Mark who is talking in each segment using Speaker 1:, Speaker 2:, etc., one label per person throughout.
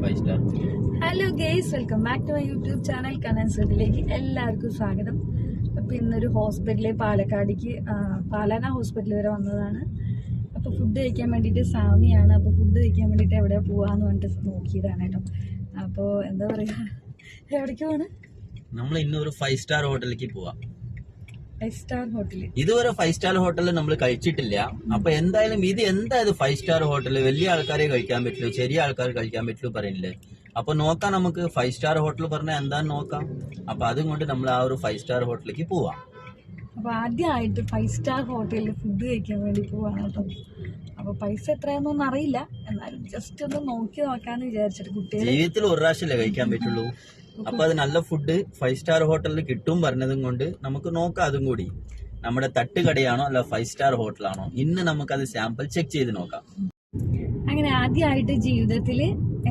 Speaker 1: 5 star.
Speaker 2: Hello guys, welcome back to my YouTube channel കനൻസഡിലേക്ക് എല്ലാവർക്കും സ്വാഗതം. അപ്പോൾ ഇന്നൊരു ഹോസ്പിറ്റലിൽ പാലക്കാടിക്ക് പാലാന ഹോസ്പിറ്റൽ വരെ വന്നതാണ്. അപ്പോൾ ഫുഡ് കഴിക്കാൻ വേണ്ടിയിട്ട് സാമിയാണ്. അപ്പോൾ ഫുഡ് കഴിക്കാൻ വേണ്ടിയിട്ട് എവിടെ പോകാമെന്ന് പറഞ്ഞിട്ട് നോക്കിയതാണ് കേട്ടോ. അപ്പോൾ എന്താ പറയുക, എവിടേക്ക് പോകണം?
Speaker 1: നമ്മൾ ഇന്നൊരു 5 star ഹോട്ടലിലേക്ക് പോവാം.
Speaker 2: 5 star ഹോട്ടൽ
Speaker 1: ഇതുവരെ 5 star ഹോട്ടലിൽ നമ്മൾ കഴിച്ചിട്ടില്ല. അപ്പൊ എന്തായാലും ഇത് 5 star ഹോട്ടൽ വലിയ ആൾക്കാരെ കഴിക്കാൻ പറ്റുള്ളൂ, ചെറിയ ആൾക്കാർ കഴിക്കാൻ പറ്റുള്ളൂ പറയുന്നില്ലേ. അപ്പൊ നോക്കാം, നമുക്ക് 5 star ഹോട്ടൽ പറഞ്ഞാൽ എന്താന്ന് നോക്കാം. അപ്പൊ അതും കൊണ്ട് നമ്മൾ ആ ഒരു 5 star ഹോട്ടലിലേക്ക് പോവാം.
Speaker 2: അപ്പോൾ ആദ്യമായിട്ട് 5 star ഹോട്ടലിൽ ഫുഡ് കഴിക്കാൻ വേണ്ടി പോവാണ് കേട്ടോ. അപ്പോൾ പൈസ എത്രയാണെന്നൊന്നും അറിയില്ല, എന്നാലും ജസ്റ്റ് ഒന്ന് നോക്കാന്ന് വിചാരിച്ചിട്ട്. കുട്ടികൾ
Speaker 1: ജീവിതത്തിൽ ഒരു പ്രാവശ്യമല്ലേ കഴിക്കാൻ പറ്റുള്ളൂ. അപ്പൊ അത് നല്ല ഫുഡ് 5 star ഹോട്ടലിൽ കിട്ടും പറഞ്ഞതും കൊണ്ട് നമുക്ക് നോക്കാം. അതും കൂടി നമ്മുടെ തട്ടുകടയാണോ അല്ല 5 star ഹോട്ടലാണോ, ഇന്ന് നമുക്കത് സാമ്പിൾ ചെക്ക് ചെയ്ത് നോക്കാം.
Speaker 2: അങ്ങനെ ആദ്യമായിട്ട് ജീവിതത്തിൽ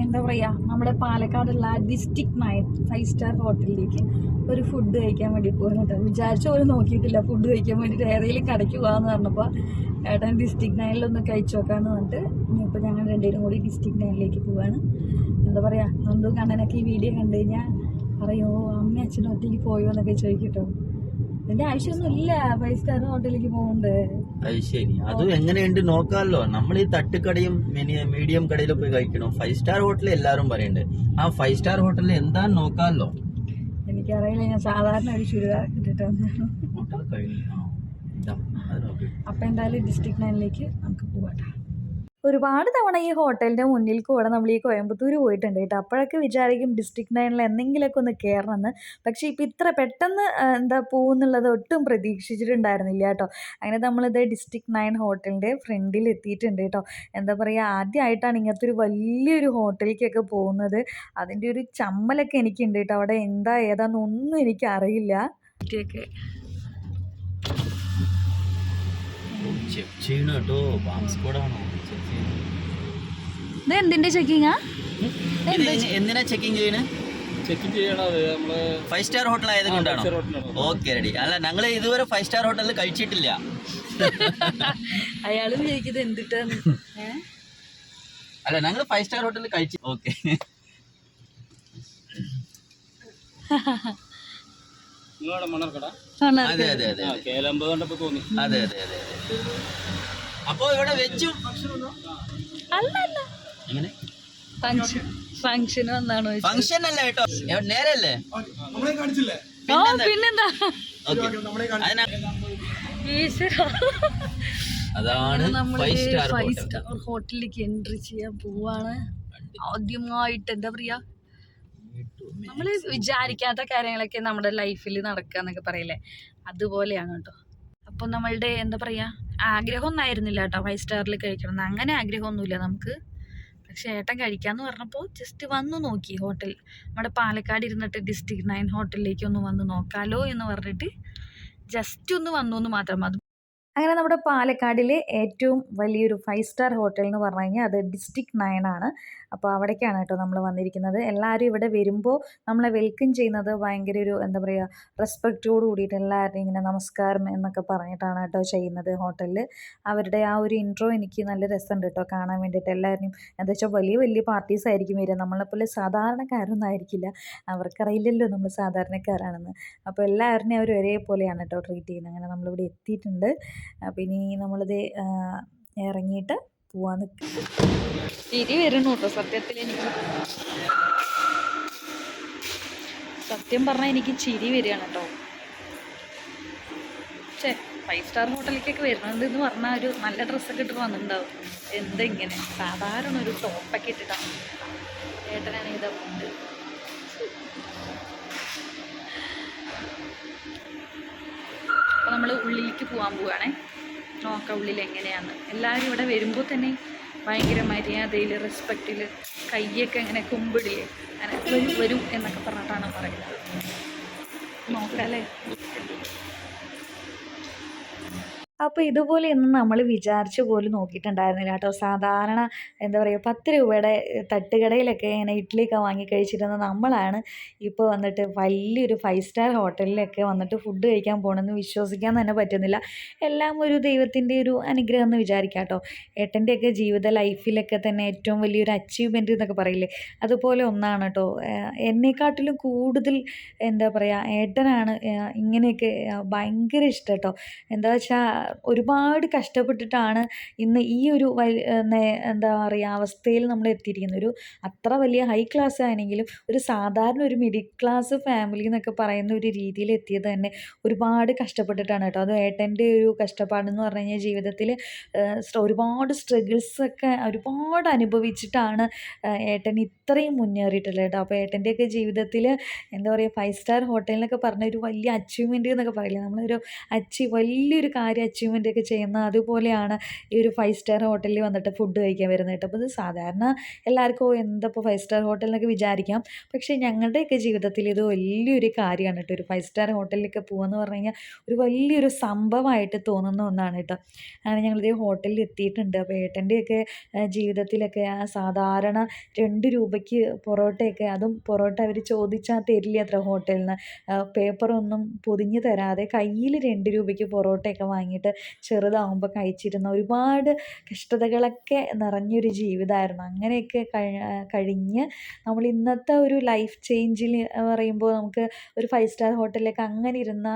Speaker 2: എന്താ പറയുക, നമ്മുടെ പാലക്കാടുള്ള ഡിസ്ട്രിക്ട് 9 5 star ഹോട്ടലിലേക്ക് ഒരു ഫുഡ് കഴിക്കാൻ വേണ്ടി പോകുന്നുണ്ട്. വിചാരിച്ച പോലും നോക്കിയിട്ടില്ല, ഫുഡ് കഴിക്കാൻ വേണ്ടിയിട്ട് ഏതെങ്കിലും കടയ്ക്ക് പോകാമെന്ന് പറഞ്ഞപ്പോൾ ഏട്ടൻ ഡിസ്ട്രിക്ട് 9 കഴിച്ചു നോക്കാമെന്ന് പറഞ്ഞിട്ട് ഇപ്പോൾ ഞങ്ങൾ രണ്ടുപേരും കൂടി ഡിസ്ട്രിക്ട് 9 പോവാണ്. എന്താ പറയുക, നന്ദു കണ്ണനൊക്കെ ഈ വീഡിയോ കണ്ടു കഴിഞ്ഞാൽ പറയോ അമ്മ അച്ഛനും ഒറ്റയ്ക്ക് പോയോ എന്നൊക്കെ ചോദിക്കട്ടോ. അതിന്റെ ആവശ്യമൊന്നും ഇല്ല 5 star ഹോട്ടലിലേക്ക് പോകുന്നത്.
Speaker 1: അത് ശരി, അത് എങ്ങനെയുണ്ട് നോക്കാമല്ലോ. നമ്മൾ ഈ തട്ടുകടയും മീഡിയം കടയിലും പോയി കഴിക്കണം. 5 star ഹോട്ടലിൽ എല്ലാവരും പറയുന്നുണ്ട്. ആ 5 star ഹോട്ടലിൽ എന്താന്ന് നോക്കാമല്ലോ.
Speaker 2: എനിക്കറിയില്ല, ഞാൻ സാധാരണ ഒരു ചുരിദാർ ഇട്ടിട്ട് വന്നതാണ്. അപ്പൊ എന്തായാലും ഡിസ്ട്രിക്ട് 9 നമുക്ക് പോവാട്ടോ. ഒരുപാട് തവണ ഈ ഹോട്ടലിൻ്റെ മുന്നിൽ കൂടെ നമ്മൾ ഈ കോയമ്പത്തൂർ പോയിട്ടുണ്ട് കേട്ടോ. അപ്പോഴൊക്കെ വിചാരിക്കും ഡിസ്ട്രിക്ട് 9 എന്തെങ്കിലുമൊക്കെ ഒന്ന് കയറണമെന്ന്. പക്ഷേ ഇപ്പോൾ ഇത്ര പെട്ടെന്ന് പോകുന്നുള്ളത് ഒട്ടും പ്രതീക്ഷിച്ചിട്ടുണ്ടായിരുന്നില്ല കേട്ടോ. അങ്ങനെ നമ്മളിത് ഡിസ്ട്രിക്ട് 9 ഹോട്ടലിൻ്റെ ഫ്രണ്ടിൽ എത്തിയിട്ടുണ്ട് കേട്ടോ. എന്താ പറയുക, ആദ്യമായിട്ടാണ് ഇങ്ങനത്തെ ഒരു വലിയൊരു ഹോട്ടലിലേക്കൊക്കെ പോകുന്നത്. അതിൻ്റെ ഒരു ചമ്മലൊക്കെ എനിക്കുണ്ട് കേട്ടോ. അവിടെ എന്താ ഏതാണെന്നൊന്നും എനിക്കറിയില്ല. ഇത് എന്തിന്റെ ചെക്കിങ്ങാ?
Speaker 1: എന്തിനാ ചെക്കിങ് ചെയ്യണേ? 5 star ഹോട്ടൽ ആയത് കൊണ്ടാണോ? Okay, ready. അല്ല, ഞങ്ങൾ ഇതുവരെ 5 star ഹോട്ടലിൽ കഴിച്ചിട്ടില്ല.
Speaker 2: അയാളും ചോദിക്കുന്നത് എന്തിട്ടാണ്.
Speaker 1: അല്ല, ഞങ്ങൾ 5 star ഹോട്ടലിൽ കഴിച്ചു. ഓക്കെ, അതെ അതെ അതെ അതെ അതെ അതെ. അപ്പൊ ഇവിടെ വെച്ചും
Speaker 2: അല്ല
Speaker 1: എങ്ങനെ
Speaker 2: ഫംഗ്ഷൻ വന്നാണോ?
Speaker 1: ഫംഗ്ഷൻ അല്ല കേട്ടോ, നേരല്ലേ.
Speaker 2: പിന്നെന്താ,
Speaker 1: അതാണ് 5 star
Speaker 2: ഹോട്ടലിലേക്ക് എൻട്രി ചെയ്യാൻ പോവാണ്. ആദ്യമായിട്ട് എന്താ പറയാ, നമ്മൾ വിചാരിക്കാത്ത കാര്യങ്ങളൊക്കെ നമ്മുടെ ലൈഫിൽ നടക്കുക എന്നൊക്കെ പറയില്ലേ, അതുപോലെയാണ് കേട്ടോ. അപ്പോൾ നമ്മളുടെ എന്താ പറയുക, ആഗ്രഹമൊന്നും ആയിരുന്നില്ല കേട്ടോ 5 സ്റ്റാറിൽ കഴിക്കണം എന്ന്. അങ്ങനെ ആഗ്രഹമൊന്നുമില്ല നമുക്ക്. പക്ഷേ ഏട്ടൻ കഴിക്കാമെന്ന് പറഞ്ഞപ്പോൾ ജസ്റ്റ് വന്നു നോക്കി. ഹോട്ടൽ നമ്മുടെ പാലക്കാട് ഇരുന്നിട്ട് ഡിസ്ട്രിക്ട് 9 ഹോട്ടലിലേക്ക് ഒന്ന് വന്ന് നോക്കാലോ എന്ന് പറഞ്ഞിട്ട് ജസ്റ്റ് ഒന്ന് വന്നു എന്ന് മാത്രം. അത് അങ്ങനെ നമ്മുടെ പാലക്കാടിലെ ഏറ്റവും വലിയൊരു 5 star ഹോട്ടൽ എന്ന് പറഞ്ഞു കഴിഞ്ഞാൽ അത് ഡിസ്ട്രിക്ട് 9 ആണ്. അപ്പോൾ അവിടേക്കാണ് കേട്ടോ നമ്മൾ വന്നിരിക്കുന്നത്. എല്ലാവരും ഇവിടെ വരുമ്പോൾ നമ്മളെ വെൽക്കം ചെയ്യുന്നത് ഭയങ്കര ഒരു എന്താ പറയുക, റെസ്പെക്റ്റോട് കൂടിയിട്ട് എല്ലാവരുടെയും ഇങ്ങനെ നമസ്കാരം എന്നൊക്കെ പറഞ്ഞിട്ടാണ് കേട്ടോ ചെയ്യുന്നത് ഹോട്ടലിൽ. അവരുടെ ആ ഒരു ഇൻട്രോ എനിക്ക് നല്ല രസമുണ്ട് കേട്ടോ കാണാൻ വേണ്ടിയിട്ട്. എല്ലാവരും എന്താ വെച്ചാൽ വലിയ വലിയ പാർട്ടീസ് ആയിരിക്കും വരിക, നമ്മളെപ്പോലെ സാധാരണക്കാരൊന്നും ആയിരിക്കില്ല. അവർക്കറിയില്ലല്ലോ നമ്മൾ സാധാരണക്കാരാണെന്ന്. അപ്പോൾ എല്ലാവരുടെയും അവർ ഒരേപോലെയാണ് കേട്ടോ ട്രീറ്റ് ചെയ്യുന്നത്. അങ്ങനെ നമ്മളിവിടെ എത്തിയിട്ടുണ്ട്. അപ്പം ഇനി നമ്മളിത് ഇറങ്ങിയിട്ട് പോവാൻ നിൽക്കും. ചിരി വരണു കേട്ടോ സത്യത്തിൽ. എനിക്ക് സത്യം പറഞ്ഞാൽ എനിക്ക് ചിരി വരികയാണ് കേട്ടോ. പക്ഷേ 5 star ഹോട്ടലിലേക്കൊക്കെ വരുന്നത് എന്ന് പറഞ്ഞാൽ ഒരു നല്ല ഡ്രസ്സൊക്കെ ഇട്ടിട്ട് വന്നിട്ടുണ്ടാവും. എന്തെങ്ങനെ സാധാരണ ഒരു ടോപ്പൊക്കെ ഇട്ടിട്ടാണ്. ഏട്ടനാണ് ഇതാ ഫുഡ്. അപ്പോൾ നമ്മൾ ഉള്ളിലേക്ക് പോകാൻ പോവുകയാണേ. നോക്കാം ഉള്ളിൽ എങ്ങനെയാണ്. എല്ലാവരും ഇവിടെ വരുമ്പോൾ തന്നെ ഭയങ്കര മര്യാദയിൽ റെസ്പെക്റ്റിൽ കയ്യൊക്കെ ഇങ്ങനെ കുമ്പിടില്ലേ, അങ്ങനെ വരും എന്നൊക്കെ പറഞ്ഞിട്ടാണ് പറയുന്നത്. നോക്കാം അല്ലേ. അപ്പോൾ ഇതുപോലെയൊന്നും നമ്മൾ വിചാരിച്ച് പോലും നോക്കിയിട്ടുണ്ടായിരുന്നില്ല കേട്ടോ. സാധാരണ എന്താ പറയുക 10 രൂപയുടെ തട്ടുകടയിലൊക്കെ ഇങ്ങനെ ഇഡ്ഡലിയൊക്കെ വാങ്ങി കഴിച്ചിരുന്ന നമ്മളാണ് ഇപ്പോൾ വന്നിട്ട് വലിയൊരു 5 സ്റ്റാർ ഹോട്ടലിലൊക്കെ വന്നിട്ട് ഫുഡ് കഴിക്കാൻ പോകണമെന്ന് വിശ്വസിക്കാൻ തന്നെ പറ്റുന്നില്ല. എല്ലാം ഒരു ദൈവത്തിൻ്റെ ഒരു അനുഗ്രഹം എന്ന് വിചാരിക്കാം കേട്ടോ. ഏട്ടൻ്റെയൊക്കെ ജീവിത ലൈഫിലൊക്കെ തന്നെ ഏറ്റവും വലിയൊരു അച്ചീവ്മെൻറ്റ് എന്നൊക്കെ പറയില്ലേ, അതുപോലെ ഒന്നാണ് കേട്ടോ. എന്നെക്കാട്ടിലും കൂടുതൽ എന്താ പറയുക ഏട്ടനാണ് ഇങ്ങനെയൊക്കെ ഭയങ്കര ഇഷ്ടം കേട്ടോ. എന്താ വെച്ചാൽ ഒരുപാട് കഷ്ടപ്പെട്ടിട്ടാണ് ഇന്ന് ഈ ഒരു എന്താ പറയുക അവസ്ഥയിൽ നമ്മൾ എത്തിയിരിക്കുന്നത്. ഒരു അത്ര വലിയ ഹൈ ക്ലാസ് ആണെങ്കിലും ഒരു സാധാരണ ഒരു മിഡിൽ ക്ലാസ് ഫാമിലി എന്നൊക്കെ പറയുന്ന ഒരു രീതിയിൽ എത്തിയത് തന്നെ ഒരുപാട് കഷ്ടപ്പെട്ടിട്ടാണ് കേട്ടോ. അത് ഏട്ടൻ്റെ ഒരു കഷ്ടപ്പാടെന്ന് പറഞ്ഞു കഴിഞ്ഞാൽ ജീവിതത്തിൽ ഒരുപാട് സ്ട്രഗിൾസൊക്കെ ഒരുപാട് അനുഭവിച്ചിട്ടാണ് ഏട്ടൻ ഇത്രയും മുന്നേറിയിട്ടുള്ളത് കേട്ടോ. അപ്പോൾ ഏട്ടൻ്റെയൊക്കെ ജീവിതത്തിൽ എന്താ പറയുക 5 സ്റ്റാർ ഹോട്ടലിനൊക്കെ പറഞ്ഞ ഒരു വലിയ അച്ചീവ്മെൻറ്റ് എന്നൊക്കെ പറയില്ലേ, നമ്മളൊരു വലിയൊരു കാര്യം അച്ചീവ്മെൻ്റ് ഒക്കെ ചെയ്യുന്ന അതുപോലെയാണ് ഈ ഒരു 5 സ്റ്റാർ ഹോട്ടലിൽ വന്നിട്ട് ഫുഡ് കഴിക്കാൻ വരുന്നത് കേട്ടോ. അപ്പോൾ ഇത് സാധാരണ എല്ലാവർക്കും എന്താ ഇപ്പോൾ 5 സ്റ്റാർ ഹോട്ടൽ എന്നൊക്കെ വിചാരിക്കാം. പക്ഷേ ഞങ്ങളുടെയൊക്കെ ജീവിതത്തിൽ ഇത് വലിയൊരു കാര്യമാണ് കേട്ടോ. ഒരു 5 സ്റ്റാർ ഹോട്ടലിലൊക്കെ പോകുകയെന്ന് പറഞ്ഞു കഴിഞ്ഞാൽ ഒരു വലിയൊരു സംഭവമായിട്ട് തോന്നുന്ന ഒന്നാണ് കേട്ടോ. അങ്ങനെ ഞങ്ങളിതേ ഹോട്ടലിൽ എത്തിയിട്ടുണ്ട്. അപ്പോൾ ഏട്ടൻ്റെയൊക്കെ ജീവിതത്തിലൊക്കെ ആ സാധാരണ 2 രൂപയ്ക്ക് പൊറോട്ടയൊക്കെ, അതും പൊറോട്ട അവർ ചോദിച്ചാൽ തരില്ല അത്ര ഹോട്ടലിൽ നിന്ന്, പേപ്പറൊന്നും പൊതിഞ്ഞ് തരാതെ കയ്യിൽ 2 രൂപയ്ക്ക് പൊറോട്ടയൊക്കെ വാങ്ങിയിട്ട് ചെറുതാവുമ്പോൾ കഴിച്ചിരുന്ന ഒരുപാട് കഷ്ടതകളൊക്കെ നിറഞ്ഞൊരു ജീവിതമായിരുന്നു. അങ്ങനെയൊക്കെ കഴിഞ്ഞ് നമ്മൾ ഇന്നത്തെ ഒരു ലൈഫ് ചേഞ്ചിൽ പറയുമ്പോൾ നമുക്ക് ഒരു 5 സ്റ്റാർ ഹോട്ടലിലൊക്കെ അങ്ങനെ ഇരുന്ന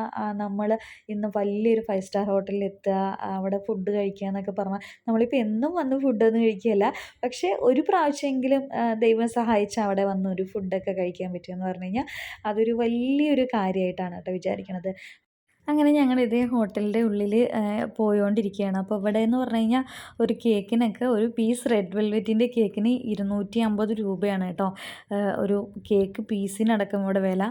Speaker 2: നമ്മൾ ഇന്ന് വലിയൊരു 5 സ്റ്റാർ ഹോട്ടലിൽ എത്തുക, അവിടെ ഫുഡ് കഴിക്കുക എന്നൊക്കെ പറഞ്ഞാൽ നമ്മളിപ്പോൾ എന്നും വന്ന് ഫുഡൊന്നും കഴിക്കുകയല്ല, പക്ഷേ ഒരു പ്രാവശ്യമെങ്കിലും ദൈവം സഹായിച്ച് അവിടെ വന്ന് ഒരു ഫുഡൊക്കെ കഴിക്കാൻ പറ്റുമെന്ന് പറഞ്ഞു കഴിഞ്ഞാൽ അതൊരു വലിയൊരു കാര്യമായിട്ടാണ് കേട്ടോ വിചാരിക്കണത്. അങ്ങനെ ഞങ്ങൾ ഇതേ ഹോട്ടലിൻ്റെ ഉള്ളിൽ പോയോണ്ടിരിക്കുകയാണ്. അപ്പോൾ ഇവിടെ എന്ന് പറഞ്ഞു കഴിഞ്ഞാൽ ഒരു കേക്കിനൊക്കെ ഒരു പീസ് റെഡ് വെൽവെറ്റിൻ്റെ കേക്കിന് 250 രൂപയാണ് കേട്ടോ. ഒരു കേക്ക് പീസിനടക്കം ഇവിടെ വില.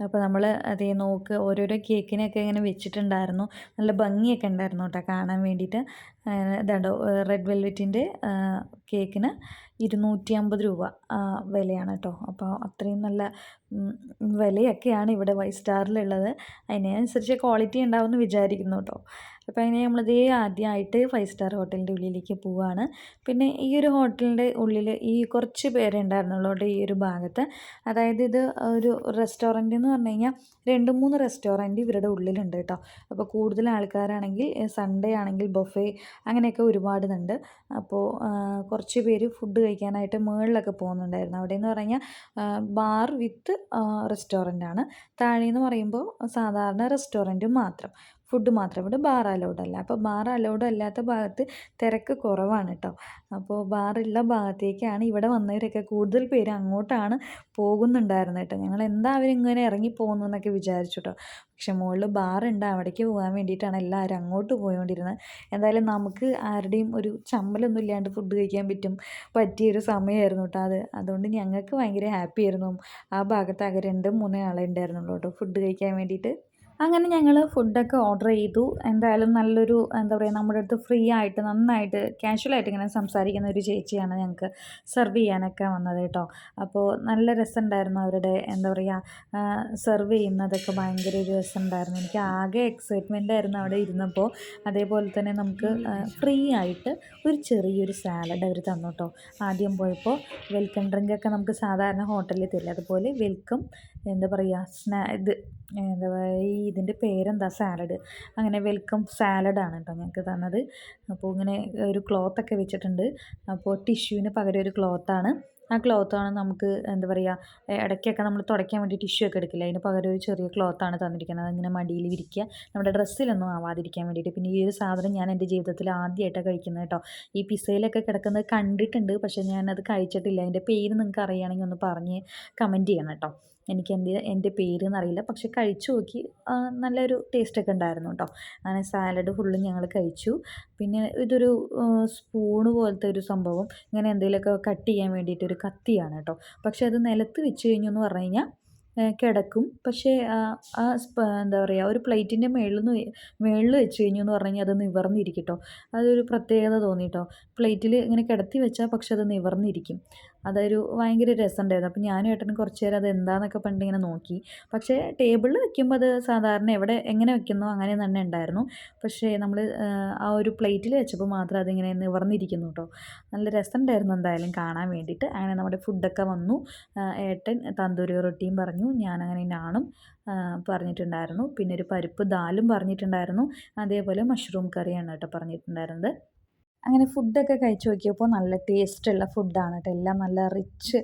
Speaker 2: അപ്പോൾ നമ്മൾ അതേ നോക്ക് ഓരോരോ കേക്കിനൊക്കെ ഇങ്ങനെ വെച്ചിട്ടുണ്ടായിരുന്നു. നല്ല ഭംഗിയൊക്കെ ഉണ്ടായിരുന്നു കേട്ടോ കാണാൻ വേണ്ടിയിട്ട്. ഇതാണ്ടോ റെഡ് വെൽവെറ്റിൻ്റെ കേക്കിന് 250 രൂപ വിലയാണ് കേട്ടോ. അപ്പോൾ അത്രയും നല്ല വിലയൊക്കെയാണ് ഇവിടെ 5 സ്റ്റാറിലുള്ളത്. അതിനനുസരിച്ച് ക്വാളിറ്റി ഉണ്ടാവുമെന്ന് വിചാരിക്കുന്നു കേട്ടോ. അപ്പോൾ അങ്ങനെ നമ്മളിതേ ആദ്യമായിട്ട് 5 സ്റ്റാർ ഹോട്ടലിൻ്റെ ഉള്ളിലേക്ക് പോവുകയാണ്. പിന്നെ ഈ ഒരു ഹോട്ടലിൻ്റെ ഉള്ളിൽ ഈ കുറച്ച് പേരെ ഉണ്ടായിരുന്നുള്ളൂ കേട്ടോ ഈ ഒരു ഭാഗത്ത്. അതായത് ഇത് ഒരു റെസ്റ്റോറൻറ്റ് എന്ന് പറഞ്ഞു കഴിഞ്ഞാൽ 2-3 റെസ്റ്റോറൻറ്റ് ഇവരുടെ ഉള്ളിലുണ്ട് കേട്ടോ. അപ്പോൾ കൂടുതൽ ആൾക്കാരാണെങ്കിൽ സൺഡേ ആണെങ്കിൽ ബൊഫേ അങ്ങനെയൊക്കെ ഒരുപാടുണ്ട്. അപ്പോൾ കുറച്ച് പേര് ഫുഡ് കഴിക്കാനായിട്ട് മുകളിലൊക്കെ പോകുന്നുണ്ടായിരുന്നു. അവിടെ എന്ന് പറഞ്ഞു കഴിഞ്ഞാൽ ബാർ വിത്ത് റെസ്റ്റോറൻ്റാണ്. താഴെയെന്ന് പറയുമ്പോൾ സാധാരണ റെസ്റ്റോറൻറ്റ് മാത്രം, ഫുഡ് മാത്രം. ഇവിടെ ബാർ അലൗഡ് അല്ല. അപ്പോൾ ബാർ അലൗഡ് അല്ലാത്ത ഭാഗത്ത് തിരക്ക് കുറവാണ് കേട്ടോ. അപ്പോൾ ബാറുള്ള ഭാഗത്തേക്കാണ് ഇവിടെ വന്നവരൊക്കെ കൂടുതൽ പേര് അങ്ങോട്ടാണ് പോകുന്നുണ്ടായിരുന്നത് കേട്ടോ. ഞങ്ങൾ എന്താ അവരിങ്ങനെ ഇറങ്ങി പോകുന്നു എന്നൊക്കെ വിചാരിച്ചു കേട്ടോ. പക്ഷെ മുകളിൽ ബാറുണ്ട്, അവിടേക്ക് പോകാൻ വേണ്ടിയിട്ടാണ് എല്ലാവരും അങ്ങോട്ട് പോയിക്കൊണ്ടിരുന്നത്. എന്തായാലും നമുക്ക് ആരുടെയും ഒരു ചമ്മലൊന്നും ഇല്ലാണ്ട് ഫുഡ് കഴിക്കാൻ പറ്റിയൊരു സമയമായിരുന്നു കേട്ടോ അത്. അതുകൊണ്ട് ഞങ്ങൾക്ക് ഭയങ്കര ഹാപ്പി ആയിരുന്നു. ആ ഭാഗത്ത് ആകെ 2-3 ആളെ ഉണ്ടായിരുന്നുള്ളൂ കേട്ടോ ഫുഡ് കഴിക്കാൻ വേണ്ടിയിട്ട്. അങ്ങനെ ഞങ്ങൾ ഫുഡൊക്കെ ഓർഡർ ചെയ്തു. എന്തായാലും നല്ലൊരു എന്താ പറയുക നമ്മുടെ അടുത്ത് ഫ്രീ ആയിട്ട് നന്നായിട്ട് കാഷ്വലായിട്ട് ഇങ്ങനെ സംസാരിക്കുന്ന ഒരു ചേച്ചിയാണ് ഞങ്ങൾക്ക് സെർവ് ചെയ്യാനൊക്കെ വന്നത് കേട്ടോ. അപ്പോൾ നല്ല രസമുണ്ടായിരുന്നു അവരുടെ എന്താ പറയുക സെർവ് ചെയ്യുന്നതൊക്കെ ഭയങ്കര ഒരു രസമുണ്ടായിരുന്നു. എനിക്ക് ആകെ എക്സൈറ്റ്മെൻ്റ് ആയിരുന്നു അവിടെ ഇരുന്നപ്പോൾ. അതേപോലെ തന്നെ നമുക്ക് ഫ്രീ ആയിട്ട് ഒരു ചെറിയൊരു സാലഡ് അവർ തന്നു കേട്ടോ. ആദ്യം പോയപ്പോൾ വെൽക്കം ഡ്രിങ്കൊക്കെ നമുക്ക് സാധാരണ ഹോട്ടലിൽ തരില്ല, അതുപോലെ വെൽക്കം എന്താ പറയുക എന്താ പറയുക ഇതിൻ്റെ പേരെന്താ സാലഡ്, അങ്ങനെ വെൽക്കം സാലഡാണ് കേട്ടോ ഞങ്ങൾക്ക് തന്നത്. അപ്പോൾ ഇങ്ങനെ ഒരു ക്ലോത്തൊക്കെ വെച്ചിട്ടുണ്ട്. അപ്പോൾ ടിഷ്യൂവിന് പകരം ഒരു ക്ലോത്താണ്. ആ ക്ലോത്താണ് നമുക്ക് എന്താ പറയുക ഇടയ്ക്കൊക്കെ നമ്മൾ തുടയ്ക്കാൻ വേണ്ടി ടിഷ്യൂ ഒക്കെ എടുക്കില്ല, അതിന് പകരം ഒരു ചെറിയ ക്ലോത്താണ് തന്നിരിക്കുന്നത്. അതിങ്ങനെ മടിയിൽ വിരിക്കുക, നമ്മുടെ ഡ്രസ്സിലൊന്നും ആവാതിരിക്കാൻ വേണ്ടിയിട്ട്. പിന്നെ ഈ ഒരു സാധനം ഞാൻ എൻ്റെ ജീവിതത്തിൽ ആദ്യമായിട്ടാണ് കഴിക്കുന്നത് കേട്ടോ. ഈ പിസയിലൊക്കെ കിടക്കുന്നത് കണ്ടിട്ടുണ്ട്, പക്ഷേ ഞാനത് കഴിച്ചിട്ടില്ല. അതിൻ്റെ പേര് നിങ്ങൾക്ക് അറിയുകയാണെങ്കിൽ ഒന്ന് പറഞ്ഞ് കമൻറ്റ് ചെയ്യണം കേട്ടോ. എനിക്ക് എൻ്റെ പേരെന്നറിയില്ല, പക്ഷെ കഴിച്ചു നോക്കി നല്ലൊരു ടേസ്റ്റൊക്കെ ഉണ്ടായിരുന്നു കേട്ടോ. അങ്ങനെ സാലഡ് ഫുള്ളും ഞങ്ങൾ കഴിച്ചു. പിന്നെ ഇതൊരു സ്പൂണ് പോലത്തെ ഒരു സംഭവം, ഇങ്ങനെ എന്തെങ്കിലുമൊക്കെ കട്ട് ചെയ്യാൻ വേണ്ടിയിട്ടൊരു കത്തിയാണ് കേട്ടോ. പക്ഷെ അത് നിലത്ത് വെച്ച് കഴിഞ്ഞു എന്ന് പറഞ്ഞു കഴിഞ്ഞാൽ കിടക്കും. പക്ഷേ എന്താ പറയുക ഒരു പ്ലേറ്റിൻ്റെ മുകളിൽ വെച്ച് കഴിഞ്ഞു എന്ന് പറഞ്ഞു കഴിഞ്ഞാൽ അത് നിവർന്നിരിക്കും കേട്ടോ. അതൊരു പ്രത്യേകത തോന്നി കേട്ടോ. പ്ലേറ്റിൽ ഇങ്ങനെ കിടത്തി വെച്ചാൽ പക്ഷെ അത് നിവർന്നിരിക്കും.
Speaker 3: അതൊരു ഭയങ്കര രസമുണ്ടായിരുന്നു. അപ്പോൾ ഞാനും ഏട്ടനും കുറച്ച് നേരം അത് എന്താണെന്നൊക്കെ പറഞ്ഞിട്ട് ഇങ്ങനെ നോക്കി. പക്ഷേ ടേബിളിൽ വെക്കുമ്പോൾ അത് സാധാരണ എങ്ങനെ വെക്കുന്നോ അങ്ങനെ തന്നെ ഉണ്ടായിരുന്നു. പക്ഷേ നമ്മൾ ആ ഒരു പ്ലേറ്റിൽ വെച്ചപ്പോൾ മാത്രം അതിങ്ങനെ നിവർന്നിരിക്കുന്നു കേട്ടോ. നല്ല രസമുണ്ടായിരുന്നു എന്തായാലും കാണാൻ വേണ്ടിയിട്ട്. അങ്ങനെ നമ്മുടെ ഫുഡൊക്കെ വന്നു. ഏട്ടൻ തന്തൂരി റൊട്ടിയും പറഞ്ഞു, ഞാനങ്ങനെ നാണും പറഞ്ഞിട്ടുണ്ടായിരുന്നു. പിന്നെ ഒരു പരിപ്പ് ദാലും പറഞ്ഞിട്ടുണ്ടായിരുന്നു. അതേപോലെ മഷ്റൂം കറിയാണ് കേട്ടോ പറഞ്ഞിട്ടുണ്ടായിരുന്നത്. അങ്ങനെ ഫുഡൊക്കെ കഴിച്ച് നോക്കിയപ്പോൾ നല്ല ടേസ്റ്റുള്ള ഫുഡാണ് കേട്ടോ. എല്ലാം നല്ല റിച്ച്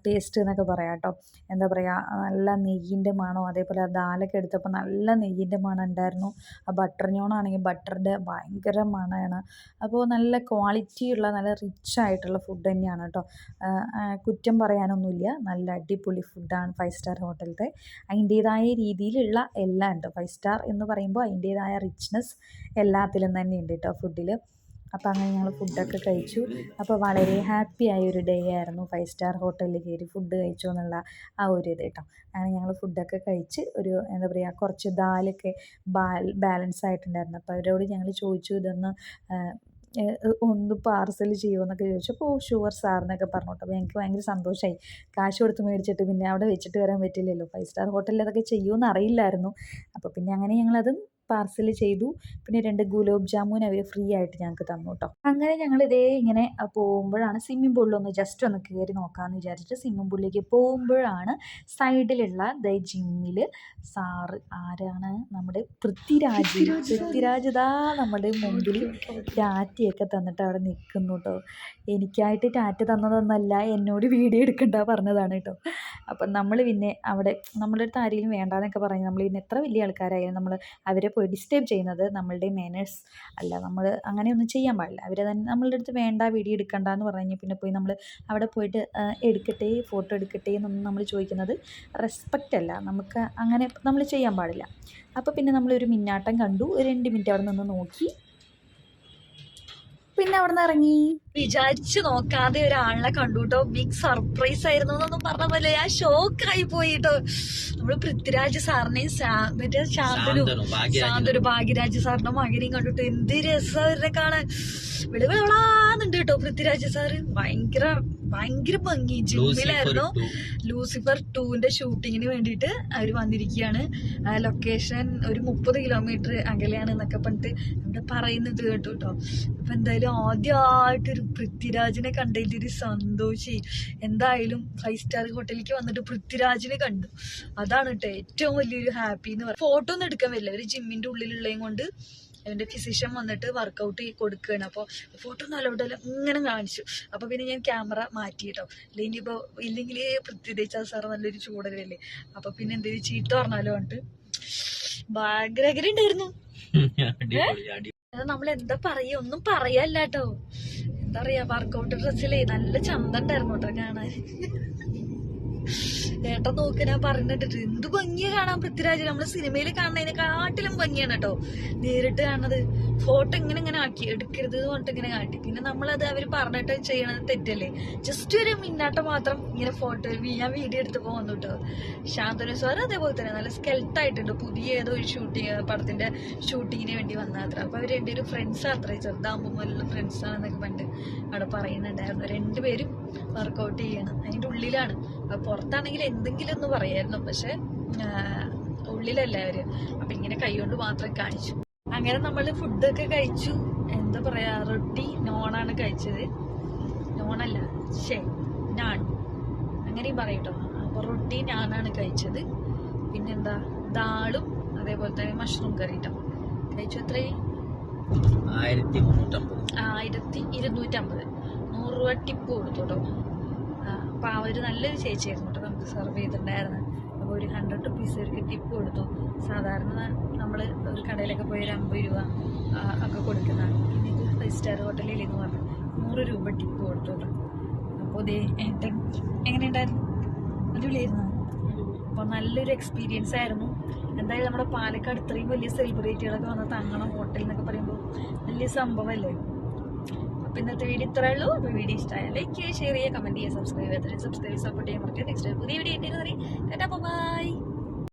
Speaker 3: ടേസ്റ്റ് എന്നൊക്കെ പറയാം കേട്ടോ. എന്താ പറയുക, നല്ല നെയ്യിൻ്റെ മണോ, അതേപോലെ ആ ദാലൊക്കെ എടുത്തപ്പോൾ നല്ല നെയ്യിൻ്റെ മണം ഉണ്ടായിരുന്നു. ആ ബട്ടർ ഞോണാണെങ്കിൽ ബട്ടറിൻ്റെ ഭയങ്കര മണമാണ്. അപ്പോൾ നല്ല ക്വാളിറ്റിയുള്ള നല്ല റിച്ച് ആയിട്ടുള്ള ഫുഡ് തന്നെയാണ് കേട്ടോ. കുറ്റം പറയാനൊന്നുമില്ല. നല്ല അടിപൊളി ഫുഡാണ് 5 സ്റ്റാർ ഹോട്ടലിലത്തെ. അതിൻ്റേതായ രീതിയിലുള്ള എല്ലാം ഉണ്ട്. 5 സ്റ്റാർ എന്ന് പറയുമ്പോൾ അതിൻ്റേതായ റിച്ച്നെസ് എല്ലാത്തിലും തന്നെ ഉണ്ട് കേട്ടോ ഫുഡിൽ. അപ്പോൾ അങ്ങനെ ഞങ്ങൾ ഫുഡൊക്കെ കഴിച്ചു. അപ്പോൾ വളരെ ഹാപ്പി ആയൊരു ഡേ ആയിരുന്നു 5 സ്റ്റാർ ഹോട്ടലിൽ കയറി ഫുഡ് കഴിച്ചു എന്നുള്ള ആ ഒരു ഇത് കേട്ടോ. അങ്ങനെ ഞങ്ങൾ ഫുഡൊക്കെ കഴിച്ച് ഒരു എന്താ പറയുക, കുറച്ച് ദാലൊക്കെ ബാലൻസ് ആയിട്ടുണ്ടായിരുന്നു. അപ്പോൾ അവരോട് ഞങ്ങൾ ചോദിച്ചു, ഇതൊന്ന് ഒന്ന് പാർസൽ ചെയ്യുമോ എന്നൊക്കെ ചോദിച്ചപ്പോൾ ഷുവർ സാർ എന്നൊക്കെ പറഞ്ഞു കേട്ടോ. അപ്പോൾ എനിക്ക് ഭയങ്കര സന്തോഷമായി. കാശ് കൊടുത്ത് മേടിച്ചിട്ട് പിന്നെ അവിടെ വെച്ചിട്ട് വരാൻ പറ്റില്ലല്ലോ. 5 സ്റ്റാർ ഹോട്ടലിൽ അതൊക്കെ ചെയ്യുമെന്ന് അറിയില്ലായിരുന്നു. അപ്പോൾ പിന്നെ അങ്ങനെ ഞങ്ങളത് പാർസൽ ചെയ്തു. പിന്നെ 2 ഗുലാബ് ജാമുൻ അവർ ഫ്രീ ആയിട്ട് ഞങ്ങൾക്ക് തന്നു കേട്ടോ. അങ്ങനെ ഞങ്ങൾ ഇങ്ങനെ പോകുമ്പോഴാണ് സ്വിമ്മിംഗ് പൂളിലൊന്ന് ജസ്റ്റ് ഒന്ന് കയറി നോക്കാമെന്ന് വിചാരിച്ചിട്ട് സ്വിമ്മിംഗ് പൂളിലേക്ക് പോകുമ്പോഴാണ് സൈഡിലുള്ള ജിമ്മിൽ സാറ്, ആരാണ്, നമ്മുടെ പൃഥ്വിരാജ് ഇതാ നമ്മുടെ മുമ്പിൽ ടാറ്റയൊക്കെ തന്നിട്ട് അവിടെ നിൽക്കുന്നു കേട്ടോ. എനിക്കായിട്ട് ടാറ്റ തന്നതൊന്നല്ല, എന്നോട് വീഡിയോ എടുക്കണ്ട പറഞ്ഞതാണ് കേട്ടോ. അപ്പം നമ്മൾ പിന്നെ അവിടെ നമ്മളുടെ അടുത്ത് ആരെങ്കിലും വേണ്ടാന്നൊക്കെ പറഞ്ഞ് നമ്മൾ പിന്നെ എത്ര വലിയ ആൾക്കാരായാലും നമ്മൾ അവരെ പോയി ഡിസ്റ്റർബ് ചെയ്യുന്നത് നമ്മളുടെ മാനേഴ്സ് അല്ല. നമ്മൾ അങ്ങനെയൊന്നും ചെയ്യാൻ പാടില്ല. അവരെ തന്നെ നമ്മളുടെ അടുത്ത് വേണ്ട, വീഡിയോ എടുക്കണ്ട എന്ന് പറഞ്ഞു കഴിഞ്ഞാൽ പിന്നെ പോയി നമ്മൾ അവിടെ പോയിട്ട് എടുക്കട്ടെ, ഫോട്ടോ എടുക്കട്ടെ എന്നൊന്നും നമ്മൾ ചോദിക്കുന്നത് റെസ്പെക്റ്റ് അല്ല. നമുക്ക് അങ്ങനെ നമ്മൾ ചെയ്യാൻ പാടില്ല. അപ്പോൾ പിന്നെ നമ്മളൊരു മിന്നാട്ടം കണ്ടു. 2 മിനിറ്റ് അവിടെ നിന്ന് നോക്കി, പിന്നെ അവിടെ നിന്ന് ഇറങ്ങി.
Speaker 2: വിചാരിച്ചു നോക്കാതെ ഒരാളിനെ കണ്ടു കേട്ടോ. ബിഗ് സർപ്രൈസ് ആയിരുന്നു എന്നൊന്നും പറഞ്ഞ പോലെ ഞാൻ ഷോക്കായി പോയി കേട്ടോ. നമ്മള് പൃഥ്വിരാജ് സാറിനെയും മറ്റേ ശാന്തരു ഭാഗ്യരാജ് സാറിന്റെ മകനെയും കണ്ടിട്ട് എന്ത് രസം അവരുടെ കാണാൻ. വിളവിളാന്നുണ്ട് കേട്ടോ പൃഥ്വിരാജ് സാറ്. ഭയങ്കര ഭംഗി. ജിമ്മിലായിരുന്നു. ലൂസിഫർ 2ന്റെ ഷൂട്ടിങ്ങിന് വേണ്ടിയിട്ട് അവർ വന്നിരിക്കുകയാണ്. ലൊക്കേഷൻ ഒരു 30 കിലോമീറ്റർ അകലെയാണ് എന്നൊക്കെ പറഞ്ഞിട്ട് അവിടെ പറയുന്നത് കേട്ടു കേട്ടോ. അപ്പൊ എന്തായാലും ആദ്യമായിട്ടൊരു പൃഥ്വിരാജിനെ കണ്ടതിൽ ഒരു സന്തോഷി. എന്തായാലും 5 സ്റ്റാർ ഹോട്ടലിലേക്ക് വന്നിട്ട് പൃഥ്വിരാജിനെ കണ്ടു. അതാണ് കേട്ടോ ഏറ്റവും വലിയൊരു ഹാപ്പി എന്ന് പറയുന്നത്. ഫോട്ടോ ഒന്നും എടുക്കാൻ പറ്റില്ല, ഒരു ജിമ്മിന്റെ ഉള്ളിലുള്ളതും കൊണ്ട് എൻ്റെ ഫിസിഷ്യൻ വന്നിട്ട് വർക്കൗട്ട് കൊടുക്കുകയാണ്. അപ്പോൾ ഫോട്ടോ ഒന്നും അലൗഡല്ല, ഇങ്ങനെ കാണിച്ചു. അപ്പോൾ പിന്നെ ഞാൻ ക്യാമറ മാറ്റി കേട്ടോ. ഇല്ലെങ്കിൽ പൃഥ്വിരാജ് സാർ നല്ലൊരു ചൂടലല്ലേ. അപ്പോൾ പിന്നെ എന്തെങ്കിലും ചീത്ത പറഞ്ഞാലോ പറഞ്ഞിട്ട് ഭയങ്കര ഉണ്ടായിരുന്നു. നമ്മൾ എന്താ പറയാ, ഒന്നും പറയല്ല കേട്ടോ. എന്താ പറയാ, വർക്കൗട്ട് ഡ്രസ്സിലേ നല്ല ചന്ത ഉണ്ടായിരുന്നു കേട്ടോ കാണാൻ. ഏട്ടൻ നോക്കി ഞാൻ പറഞ്ഞിട്ട് എന്ത് ഭംഗിയാ കാണാൻ പൃഥ്വിരാജ്. നമ്മള് സിനിമയിൽ കാണുന്നതിനെക്കാട്ടിലും ഭംഗിയാണ് കേട്ടോ നേരിട്ട് കാണുന്നത്. ഫോട്ടോ ഇങ്ങനെ ആക്കി എടുക്കരുത് പറഞ്ഞിട്ട് ഇങ്ങനെ കാട്ടി. പിന്നെ നമ്മളത് അവർ പറഞ്ഞിട്ട് ചെയ്യണത് തെറ്റല്ലേ. ജസ്റ്റ് ഒരു മിന്നാട്ടം മാത്രം ഇങ്ങനെ ഫോട്ടോ ഞാൻ വീഡിയോ എടുത്തപ്പോൾ വന്നു കേട്ടോ. ശാന്തനു സാർ അതേപോലെ തന്നെ നല്ല സ്കെൽട്ടായിട്ടുണ്ട്. പുതിയ ഏതോ ഒരു പടത്തിന്റെ ഷൂട്ടിങ്ങിന് വേണ്ടി വന്നത്ര. അപ്പൊ അവർ രണ്ടുപേരും ഫ്രണ്ട്സ് അത്രയും ചെറുതാകുമ്പോൾ നല്ല ഫ്രണ്ട്സാണെന്നൊക്കെ പണ്ട് അവിടെ പറയുന്നുണ്ടായിരുന്നു. 2 പേരും വർക്കൗട്ട് ചെയ്യണം. അതിന്റെ ഉള്ളിലാണ്. പുറത്താണെങ്കിൽ എന്തെങ്കിലും ഒന്ന് പറയായിരുന്നു, പക്ഷെ ഉള്ളിലല്ല അവര്. അപ്പൊ ഇങ്ങനെ കൈകൊണ്ട് മാത്രം കാണിച്ചു. അങ്ങനെ നമ്മൾ ഫുഡൊക്കെ കഴിച്ചു. എന്താ പറയാ, റൊട്ടി നോണാണ് കഴിച്ചത്. നോണല്ല, നാൺ അങ്ങനെയും പറയട്ടോ. അപ്പൊ റൊട്ടി നാനാണ് കഴിച്ചത്. പിന്നെന്താ, ദാളും അതേപോലെ തന്നെ മഷ്റൂം കറി കേട്ടോ കഴിച്ചു. എത്രയും 1250. 100 രൂപ ടിപ്പ് കൊടുത്തു കേട്ടോ. അപ്പോൾ അവർ നല്ലൊരു ചേച്ചിയായിരുന്നു കേട്ടോ നമുക്ക് സെർവ് ചെയ്തിട്ടുണ്ടായിരുന്നു. അപ്പോൾ ഒരു 100 റുപ്പീസ് അവർക്ക് ടിപ്പ് കൊടുത്തു. സാധാരണ നമ്മൾ ഒരു കടയിലൊക്കെ പോയി ഒരു 50 രൂപ ഒക്കെ കൊടുക്കുന്നതാണ്. പിന്നെ ഇത് 5 സ്റ്റാർ ഹോട്ടലിൽ എന്ന് പറഞ്ഞു 100 രൂപ ടിപ്പ് കൊടുത്തു കേട്ടോ. അപ്പോൾ ഇതേ ഏട്ടൻ എങ്ങനെയുണ്ടായിരുന്നു? അടിപൊളിയായിരുന്നു. അപ്പോൾ നല്ലൊരു എക്സ്പീരിയൻസ് ആയിരുന്നു. എന്തായാലും നമ്മുടെ പാലക്കാട് ഇത്രയും വലിയ സെലിബ്രിറ്റികളൊക്കെ വന്ന് തങ്ങണം ഹോട്ടൽ എന്നൊക്കെ പറയുമ്പോൾ വലിയ സംഭവമല്ലേ. അപ്പോൾ ഇന്നത്തെ വീഡിയോ ഇത്രേ ഉള്ളൂ. അപ്പോൾ വീഡിയോ ഇഷ്ടമായാൽ ലൈക്ക് ചെയ്യുക, ഷെയർ ചെയ്യുക, കമൻറ്റ് ചെയ്യുക, സബ്സ്ക്രൈബ് ചെയ്യാൻ സപ്പോർട്ട് ചെയ്യാൻ പറ്റും. നെക്സ്റ്റ് പുതിയ വീഡിയോ ആയിട്ട് ബൈ.